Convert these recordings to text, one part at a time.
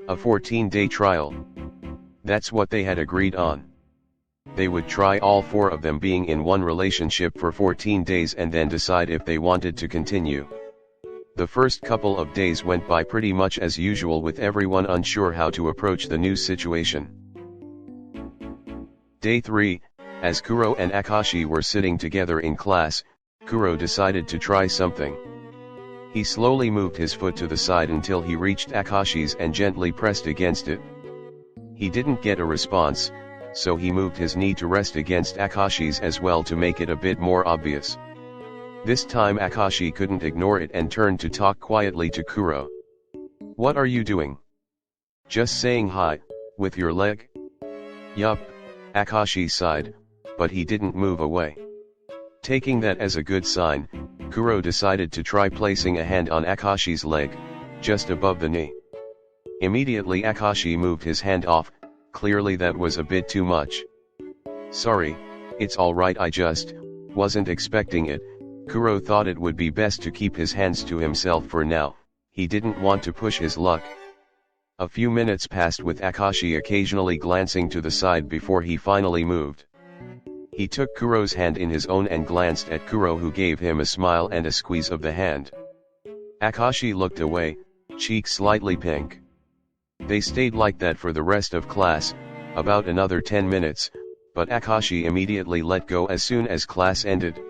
A 14-day trial. That's what they had agreed on. They would try all four of them being in one relationship for 14 days and then decide if they wanted to continue. The first couple of days went by pretty much as usual with everyone unsure how to approach the new situation. Day 3, as Kuro and Akashi were sitting together in class, Kuro decided to try something. He slowly moved his foot to the side until he reached Akashi's and gently pressed against it. He didn't get a response, so he moved his knee to rest against Akashi's as well to make it a bit more obvious. This time Akashi couldn't ignore it and turned to talk quietly to Kuro. "What are you doing?" "Just saying hi, with your leg." "Yup," Akashi sighed, but he didn't move away. Taking that as a good sign, Kuro decided to try placing a hand on Akashi's leg, just above the knee. Immediately Akashi moved his hand off, clearly that was a bit too much. "Sorry, it's alright, I just wasn't expecting it." Kuro thought it would be best to keep his hands to himself for now, he didn't want to push his luck. A few minutes passed with Akashi occasionally glancing to the side before he finally moved. He took Kuro's hand in his own and glanced at Kuro, who gave him a smile and a squeeze of the hand. Akashi looked away, cheeks slightly pink. They stayed like that for the rest of class, about another 10 minutes, but Akashi immediately let go as soon as class ended.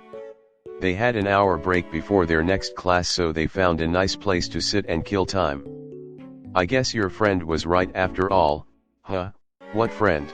They had an hour break before their next class, so they found a nice place to sit and kill time. "I guess your friend was right after all." "Huh? What friend?"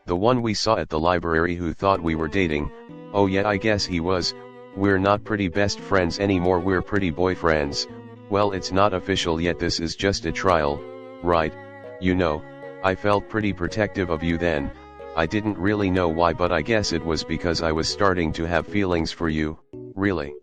"The one we saw at the library who thought we were dating." "Oh yeah, I guess he was. We're not pretty best friends anymore, we're pretty boyfriends." "Well, it's not official yet, this is just a trial, right? You know, I felt pretty protective of you then. I didn't really know why, but I guess it was because I was starting to have feelings for you." "Really?"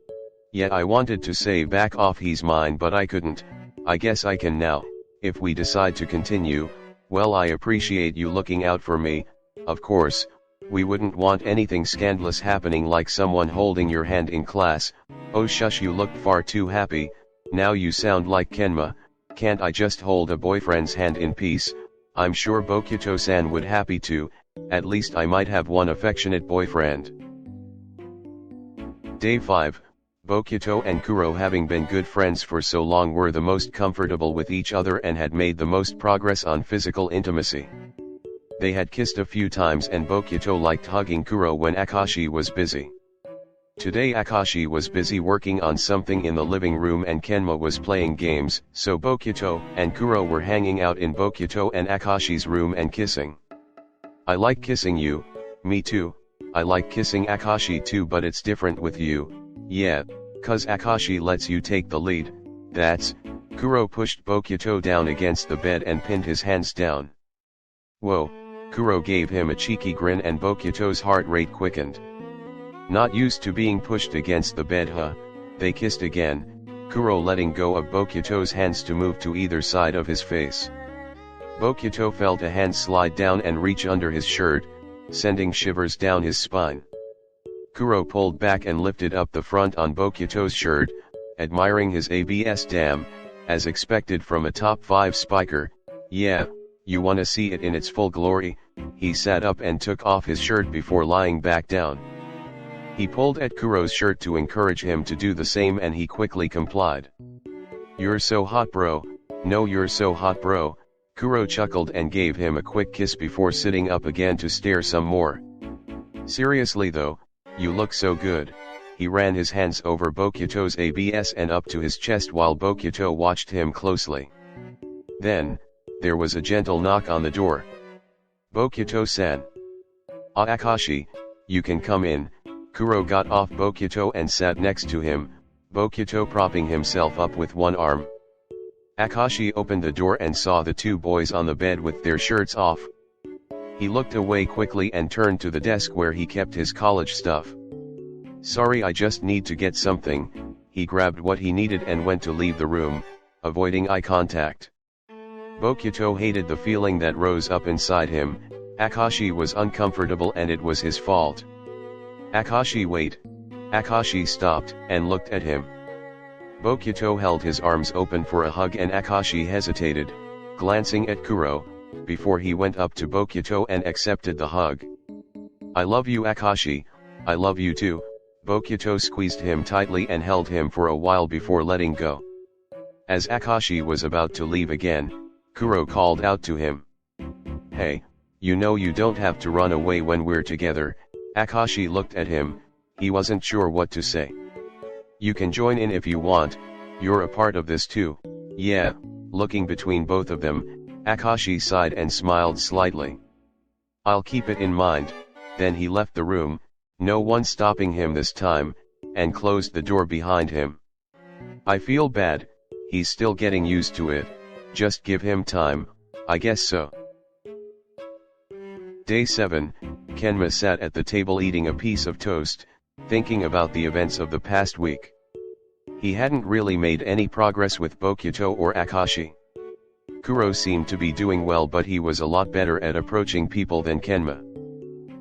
"Yeah, I wanted to say back off, he's mine, but I couldn't. I guess I can now, if we decide to continue." "Well, I appreciate you looking out for me. Of course, we wouldn't want anything scandalous happening, like someone holding your hand in class." "Oh shush, you look far too happy. Now you sound like Kenma. Can't I just hold a boyfriend's hand in peace?" "I'm sure Bokuto-san would happy to. At least I might have one affectionate boyfriend." Day 5, Bokuto and Kuro, having been good friends for so long, were the most comfortable with each other and had made the most progress on physical intimacy. They had kissed a few times and Bokuto liked hugging Kuro when Akashi was busy. Today Akashi was busy working on something in the living room and Kenma was playing games, so Bokuto and Kuro were hanging out in Bokuto and Akashi's room and kissing. "I like kissing you." "Me too. I like kissing Akashi too, but it's different with you." "Yeah, 'cause Akashi lets you take the lead." "That's..." Kuro pushed Bokuto down against the bed and pinned his hands down. "Whoa," Kuro gave him a cheeky grin and Bokuto's heart rate quickened. "Not used to being pushed against the bed, huh?" They kissed again, Kuro letting go of Bokuto's hands to move to either side of his face. Bokuto felt a hand slide down and reach under his shirt, sending shivers down his spine. Kuro pulled back and lifted up the front on Bokuto's shirt, admiring his abs. "Damn, as expected from a top 5 spiker. Yeah, you wanna see it in its full glory?" He sat up and took off his shirt before lying back down. He pulled at Kuro's shirt to encourage him to do the same and he quickly complied. "You're so hot, bro." "No, you're so hot, bro." Kuro chuckled and gave him a quick kiss before sitting up again to stare some more. "Seriously though, you look so good." He ran his hands over Bokuto's abs and up to his chest while Bokuto watched him closely. Then, there was a gentle knock on the door. "Bokuto-san." "Ah, Akashi, you can come in." Kuro got off Bokuto and sat next to him, Bokuto propping himself up with one arm. Akashi opened the door and saw the two boys on the bed with their shirts off. He looked away quickly and turned to the desk where he kept his college stuff. "Sorry, I just need to get something." He grabbed what he needed and went to leave the room, avoiding eye contact. Bokuto hated the feeling that rose up inside him. Akashi was uncomfortable and it was his fault. "Akashi, wait." Akashi stopped and looked at him. Bokuto held his arms open for a hug and Akashi hesitated, glancing at Kuro, before he went up to Bokuto and accepted the hug. "I love you, Akashi, I love you too." Bokuto squeezed him tightly and held him for a while before letting go. As Akashi was about to leave again, Kuro called out to him. "Hey, you know you don't have to run away when we're together." Akashi looked at him, he wasn't sure what to say. "You can join in if you want, you're a part of this too." "Yeah." Looking between both of them, Akashi sighed and smiled slightly. "I'll keep it in mind." Then he left the room, no one stopping him this time, and closed the door behind him. "I feel bad, he's still getting used to it, just give him time, I guess so." Day 7, Kenma sat at the table eating a piece of toast, thinking about the events of the past week. He hadn't really made any progress with Bokuto or Akashi. Kuro seemed to be doing well, but he was a lot better at approaching people than Kenma.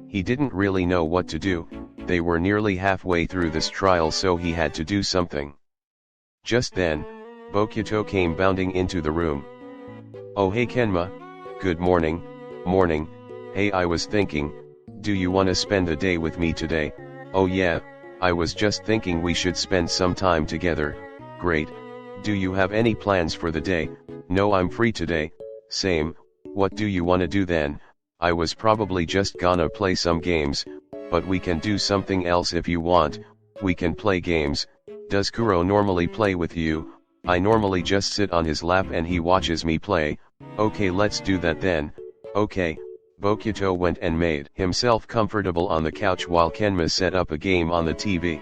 He didn't really know what to do. They were nearly halfway through this trial, so he had to do something. Just then, Bokuto came bounding into the room. "Oh hey Kenma, good morning." "Morning. Hey, I was thinking, do you wanna spend the day with me today?" "Oh yeah, I was just thinking we should spend some time together." "Great. Do you have any plans for the day?" "No, I'm free today." "Same. What do you wanna do then?" "I was probably just gonna play some games, but we can do something else if you want." "We can play games." "Does Kuro normally play with you?" "I normally just sit on his lap and he watches me play." "Okay, let's do that then." "Okay." Bokuto went and made himself comfortable on the couch while Kenma set up a game on the TV.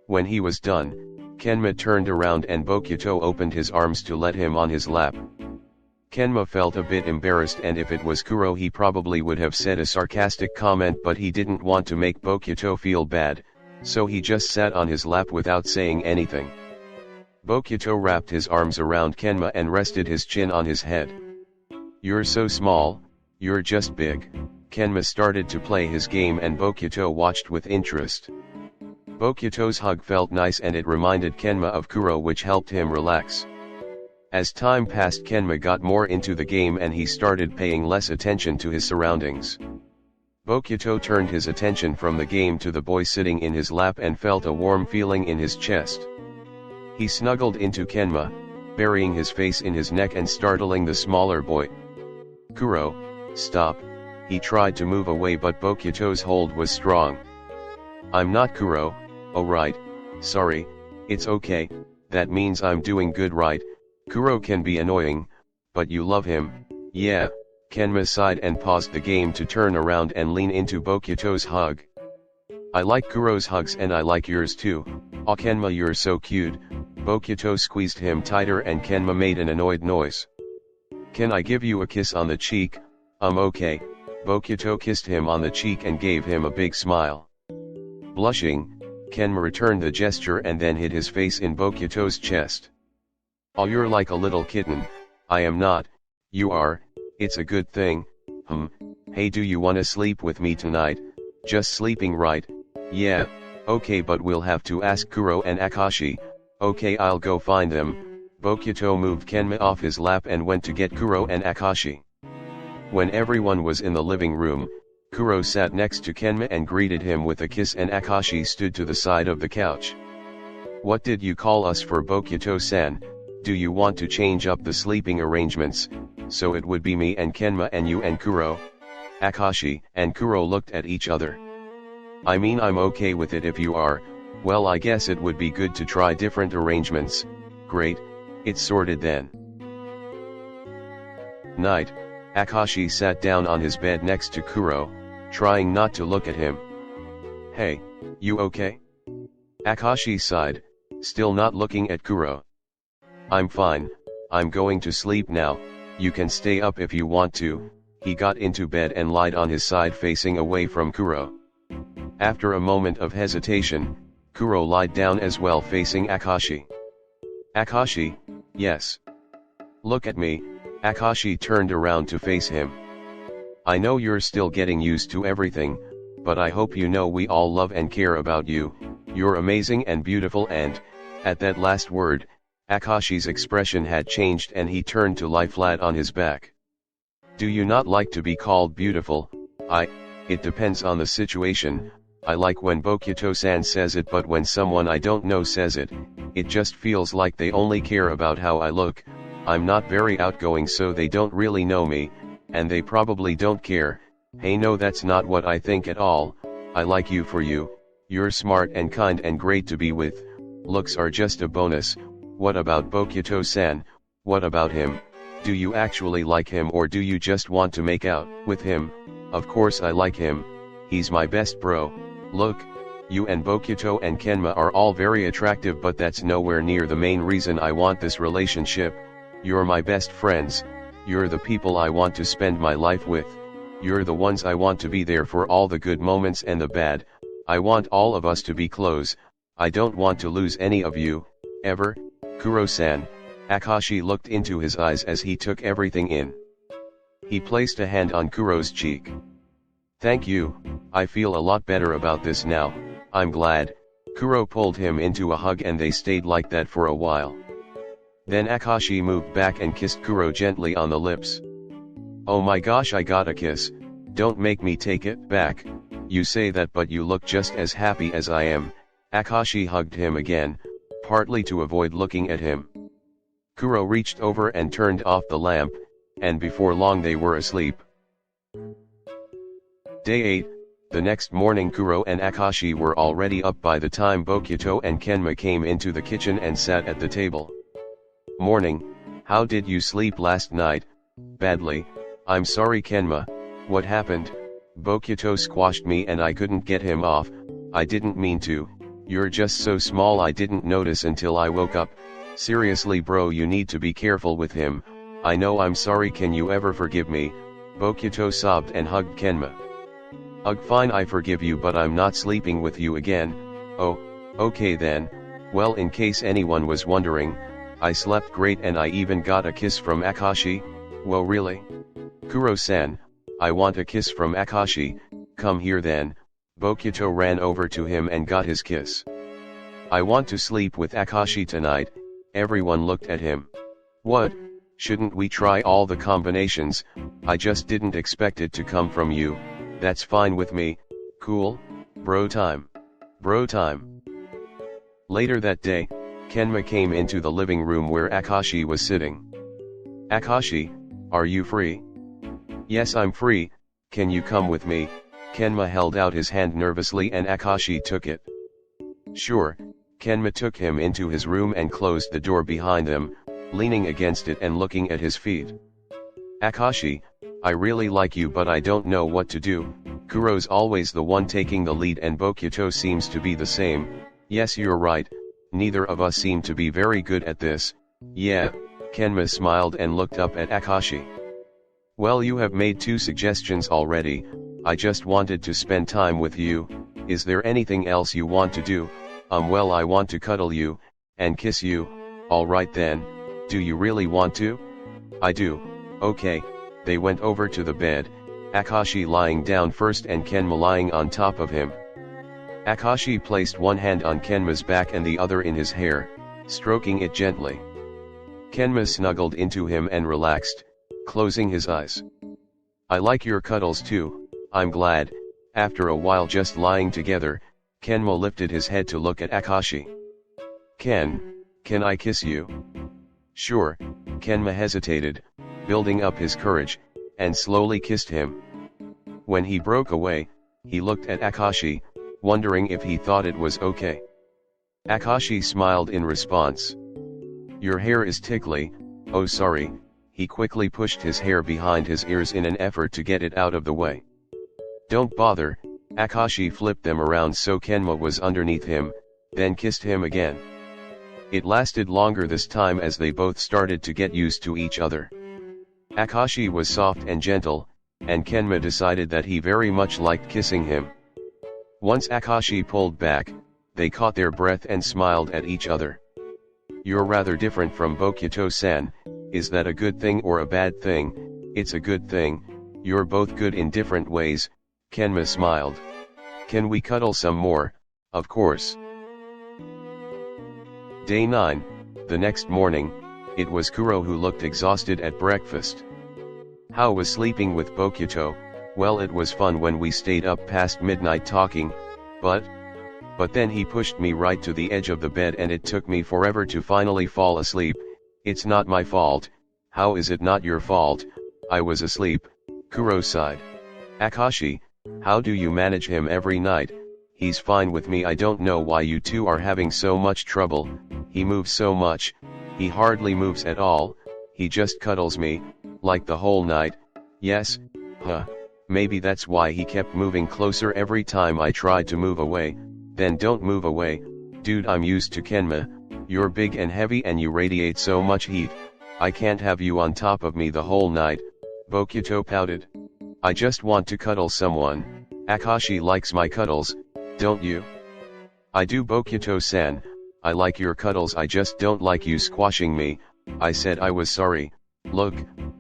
When he was done, Kenma turned around and Bokuto opened his arms to let him on his lap. Kenma felt a bit embarrassed, and if it was Kuro he probably would have said a sarcastic comment, but he didn't want to make Bokuto feel bad, so he just sat on his lap without saying anything. Bokuto wrapped his arms around Kenma and rested his chin on his head. "You're so small, you're just big." Kenma started to play his game and Bokuto watched with interest. Bokuto's hug felt nice and it reminded Kenma of Kuro, which helped him relax. As time passed, Kenma got more into the game and he started paying less attention to his surroundings. Bokuto turned his attention from the game to the boy sitting in his lap and felt a warm feeling in his chest. He snuggled into Kenma, burying his face in his neck and startling the smaller boy. "Kuro, stop." He tried to move away, but Bokuto's hold was strong. "I'm not Kuro." "Oh right, sorry, it's okay, that means I'm doing good, right?" "Kuro can be annoying, but you love him." "Yeah." Kenma sighed and paused the game to turn around and lean into Bokuto's hug. "I like Kuro's hugs and I like yours too." "Aw Kenma, you're so cute." Bokuto squeezed him tighter and Kenma made an annoyed noise. "Can I give you a kiss on the cheek?" Okay." Bokuto kissed him on the cheek and gave him a big smile. Blushing, Kenma returned the gesture and then hid his face in Bokuto's chest. "Oh, you're like a little kitten." "I am not." "You are, it's a good thing." Hey, do you wanna sleep with me tonight?" "Just sleeping, right?" "Yeah." "Okay, but we'll have to ask Kuro and Akashi." "Okay, I'll go find them." Bokuto moved Kenma off his lap and went to get Kuro and Akashi. When everyone was in the living room, Kuro sat next to Kenma and greeted him with a kiss, and Akashi stood to the side of the couch. "What did you call us for, Bokuto-san? Do you want to change up the sleeping arrangements, so it would be me and Kenma and you and Kuro?" Akashi and Kuro looked at each other. "I mean, I'm okay with it if you are." "Well, I guess it would be good to try different arrangements." "Great, it's sorted then." Night. Akashi sat down on his bed next to Kuro, trying not to look at him. "Hey, you okay?" Akashi sighed, still not looking at Kuro. "I'm fine, I'm going to sleep now, you can stay up if you want to." He got into bed and lied on his side facing away from Kuro. After a moment of hesitation, Kuro lied down as well facing Akashi. "Akashi, yes. Look at me." Akashi turned around to face him. "I know you're still getting used to everything, but I hope you know we all love and care about you. You're amazing and beautiful," and, at that last word, Akashi's expression had changed and he turned to lie flat on his back. Do you not like to be called beautiful? It depends on the situation. I like when Bokuto-san says it, but when someone I don't know says it, it just feels like they only care about how I look. I'm not very outgoing, so they don't really know me, and they probably don't care. Hey, no, that's not what I think at all. I like you for you. You're smart and kind and great to be with. Looks are just a bonus. What about Bokuto-san? What about him? Do you actually like him, or do you just want to make out with him? Of course I like him. He's my best bro. Look, you and Bokuto and Kenma are all very attractive, but that's nowhere near the main reason I want this relationship. You're my best friends. You're the people I want to spend my life with. You're the ones I want to be there for, all the good moments and the bad. I want all of us to be close. I don't want to lose any of you, ever. Kuro-san. Akashi looked into his eyes as he took everything in. He placed a hand on Kuro's cheek. Thank you, I feel a lot better about this now, I'm glad. Kuro pulled him into a hug and they stayed like that for a while. Then Akashi moved back and kissed Kuro gently on the lips. Oh my gosh, I got a kiss. Don't make me take it back. You say that, but you look just as happy as I am. Akashi hugged him again, partly to avoid looking at him. Kuro reached over and turned off the lamp, and before long they were asleep. Day 8, the next morning Kuro and Akashi were already up by the time Bokuto and Kenma came into the kitchen and sat at the table. Morning, how did you sleep last night? Badly. I'm sorry Kenma, what happened? Bokuto squashed me and I couldn't get him off. I didn't mean to. You're just so small, I didn't notice until I woke up. Seriously bro, you need to be careful with him. I know, I'm sorry, can you ever forgive me? Bokuto sobbed and hugged Kenma. Ugh, fine, I forgive you, but I'm not sleeping with you again. Oh, okay then. Well, in case anyone was wondering, I slept great and I even got a kiss from Akashi. Whoa, really? Kuro-san, I want a kiss from Akashi. Come here then. Bokuto ran over to him and got his kiss. I want to sleep with Akashi tonight. Everyone looked at him. What? Shouldn't we try all the combinations? I just didn't expect it to come from you. That's fine with me. Cool? Bro time. Bro time. Later that day, Kenma came into the living room where Akashi was sitting. Akashi, are you free? Yes, I'm free. Can you come with me? Kenma held out his hand nervously and Akashi took it. Sure. Kenma took him into his room and closed the door behind them, leaning against it and looking at his feet. Akashi, I really like you, but I don't know what to do. Kuro's always the one taking the lead and Bokuto seems to be the same. Yes, you're right, neither of us seem to be very good at this. Yeah, Kenma smiled and looked up at Akashi. Well, you have made 2 suggestions already. I just wanted to spend time with you. Is there anything else you want to do? Well, I want to cuddle you, and kiss you. Alright then, do you really want to? I do. Okay. They went over to the bed, Akashi lying down first and Kenma lying on top of him. Akashi placed one hand on Kenma's back and the other in his hair, stroking it gently. Kenma snuggled into him and relaxed, closing his eyes. I like your cuddles too, I'm glad. After a while just lying together, Kenma lifted his head to look at Akashi. Can I kiss you? Sure, Kenma hesitated, building up his courage, and slowly kissed him. When he broke away, he looked at Akashi, wondering if he thought it was okay. Akashi smiled in response. Your hair is tickly, oh sorry. He quickly pushed his hair behind his ears in an effort to get it out of the way. Don't bother. Akashi flipped them around so Kenma was underneath him, then kissed him again. It lasted longer this time as they both started to get used to each other. Akashi was soft and gentle, and Kenma decided that he very much liked kissing him. Once Akashi pulled back, they caught their breath and smiled at each other. You're rather different from Bokuto-san, is that a good thing or a bad thing? It's a good thing, you're both good in different ways, Kenma smiled. Can we cuddle some more? Of course. Day 9, The next morning, it was Kuro who looked exhausted at breakfast. How was sleeping with Bokuto? Well, it was fun when we stayed up past midnight talking, but then he pushed me right to the edge of the bed and it took me forever to finally fall asleep. It's not my fault. How is it not your fault? I was asleep, Kuro sighed. Akashi, how do you manage him every night? He's fine with me. I don't know why you two are having so much trouble. He moves so much. He hardly moves at all. He just cuddles me, like the whole night. Yes, maybe that's why he kept moving closer every time I tried to move away. Then don't move away, dude. I'm used to Kenma. You're big and heavy and you radiate so much heat. I can't have you on top of me the whole night, Bokuto pouted. I just want to cuddle someone. Akashi likes my cuddles, don't you? I do, Bokuto-san. I like your cuddles, I just don't like you squashing me. I said I was sorry. Look,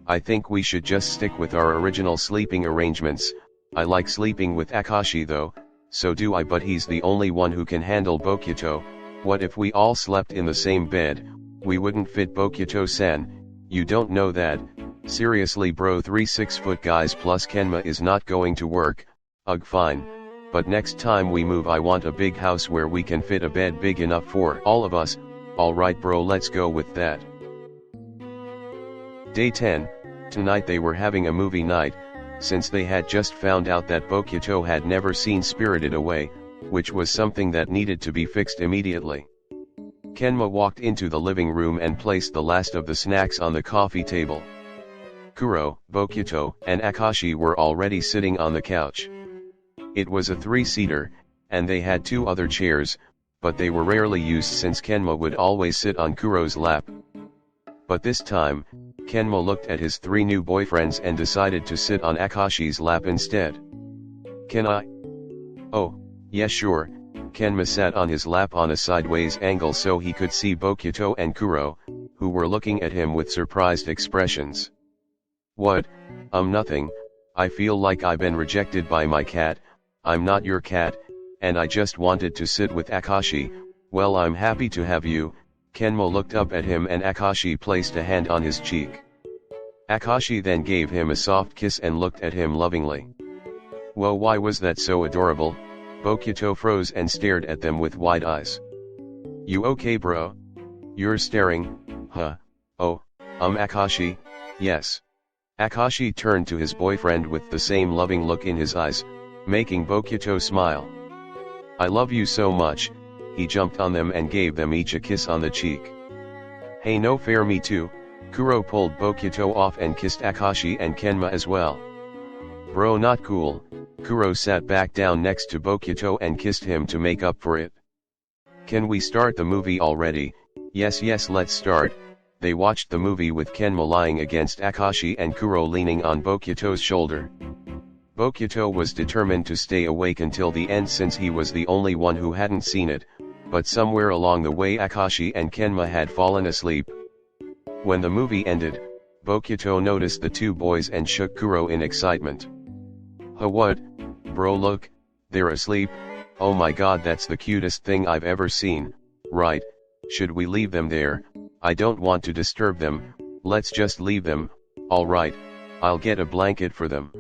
I think we should just stick with our original sleeping arrangements. I like sleeping with Akashi though, so do I, but he's the only one who can handle Bokuto. What if we all slept in the same bed? We wouldn't fit, Bokuto-san. You don't know that. Seriously bro, 3 6-foot guys plus Kenma is not going to work. Ugh, fine. But next time we move I want a big house where we can fit a bed big enough for all of us. Alright bro, let's go with that. Day 10, tonight they were having a movie night, since they had just found out that Bokuto had never seen Spirited Away, which was something that needed to be fixed immediately. Kenma walked into the living room and placed the last of the snacks on the coffee table. Kuro, Bokuto, and Akashi were already sitting on the couch. It was a 3-seater, and they had 2 other chairs, but they were rarely used since Kenma would always sit on Kuro's lap. But this time, Kenma looked at his 3 new boyfriends and decided to sit on Akashi's lap instead. Can I? Oh, yeah sure. Kenma sat on his lap on a sideways angle so he could see Bokuto and Kuro, who were looking at him with surprised expressions. What? Nothing. I feel like I've been rejected by my cat. I'm not your cat, and I just wanted to sit with Akashi. Well, I'm happy to have you. Kenma looked up at him and Akashi placed a hand on his cheek. Akashi then gave him a soft kiss and looked at him lovingly. Whoa, why was that so adorable? Bokuto froze and stared at them with wide eyes. You okay bro? You're staring, huh? Oh, Akashi, yes. Akashi turned to his boyfriend with the same loving look in his eyes, making Bokuto smile. I love you so much. He jumped on them and gave them each a kiss on the cheek. Hey, no fair, me too. Kuro pulled Bokuto off and kissed Akashi and Kenma as well. Bro, not cool. Kuro sat back down next to Bokuto and kissed him to make up for it. Can we start the movie already? Yes, let's start. They watched the movie with Kenma lying against Akashi and Kuro leaning on Bokuto's shoulder. Bokuto was determined to stay awake until the end since he was the only one who hadn't seen it, but somewhere along the way Akashi and Kenma had fallen asleep. When the movie ended, Bokuto noticed the 2 boys and shook Kuro in excitement. What? Bro, look, they're asleep. Oh my god, that's the cutest thing I've ever seen. Right, should we leave them there? I don't want to disturb them. Let's just leave them. Alright, I'll get a blanket for them.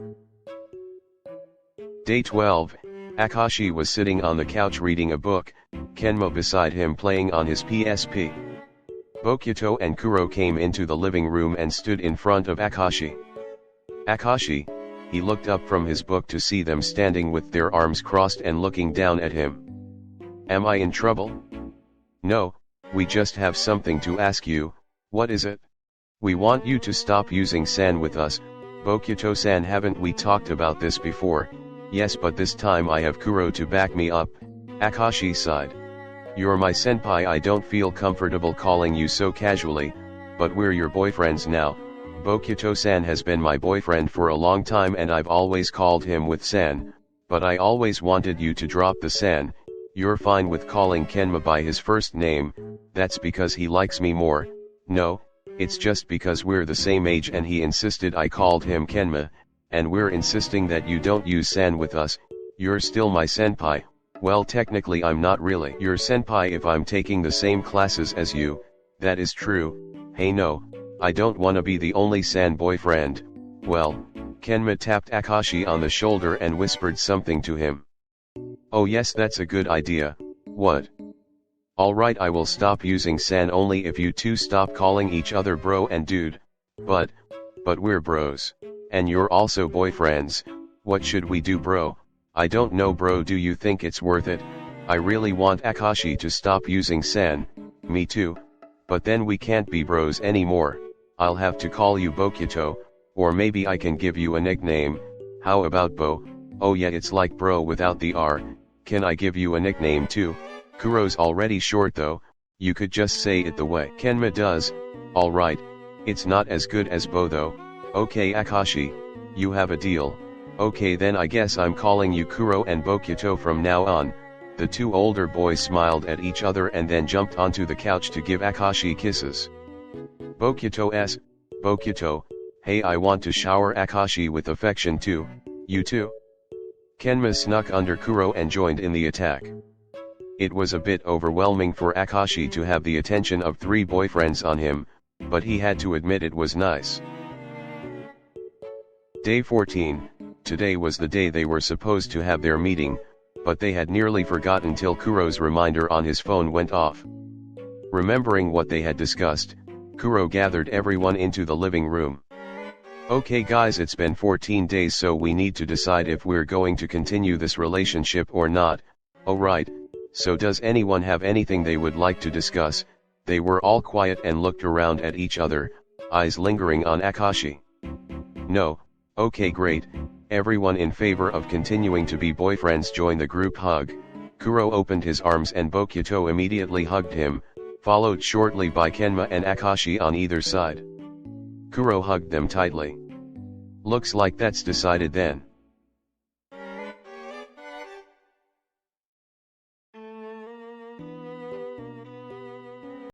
Day 12, Akashi was sitting on the couch reading a book, Kenma beside him playing on his PSP. Bokuto and Kuro came into the living room and stood in front of Akashi. Akashi, he looked up from his book to see them standing with their arms crossed and looking down at him. Am I in trouble? No, we just have something to ask you. What is it? We want you to stop using san with us. Bokuto-san, haven't we talked about this before? Yes, but this time I have Kuro to back me up. Akashi sighed. You're my senpai, I don't feel comfortable calling you so casually, but we're your boyfriends now. Bokuto-san has been my boyfriend for a long time and I've always called him with san, but I always wanted you to drop the san. You're fine with calling Kenma by his first name, that's because he likes me more. No, it's just because we're the same age and he insisted I called him Kenma, and we're insisting that you don't use san with us. You're still my senpai. Well, technically I'm not really your senpai if I'm taking the same classes as you. That is true. Hey no, I don't wanna be the only San boyfriend. Well, Kenma tapped Akashi on the shoulder and whispered something to him. Oh yes, that's a good idea. What? Alright, I will stop using San only if you two stop calling each other bro and dude. But we're bros. And you're also boyfriends. What should we do, bro? I don't know, bro, do you think it's worth it? I really want Akashi to stop using San. Me too. But then we can't be bros anymore. I'll have to call you Bokuto, or maybe I can give you a nickname. How about Bo? Oh yeah, it's like bro without the R. Can I give you a nickname too? Kuro's already short though, you could just say it the way Kenma does. Alright, it's not as good as Bo though. Okay Akashi, you have a deal. Okay then, I guess I'm calling you Kuro and Bokuto from now on. The two older boys smiled at each other and then jumped onto the couch to give Akashi kisses. Bokuto, hey, I want to shower Akashi with affection too. You too? Kenma snuck under Kuro and joined in the attack. It was a bit overwhelming for Akashi to have the attention of 3 boyfriends on him, but he had to admit it was nice. Day 14, today was the day they were supposed to have their meeting, but they had nearly forgotten till Kuro's reminder on his phone went off. Remembering what they had discussed, Kuro gathered everyone into the living room. Okay guys, it's been 14 days, so we need to decide if we're going to continue this relationship or not. Alright, so does anyone have anything they would like to discuss? They were all quiet and looked around at each other, eyes lingering on Akashi. No. Okay great, everyone in favor of continuing to be boyfriends join the group hug. Kuro opened his arms and Bokuto immediately hugged him, followed shortly by Kenma and Akashi on either side. Kuro hugged them tightly. Looks like that's decided then.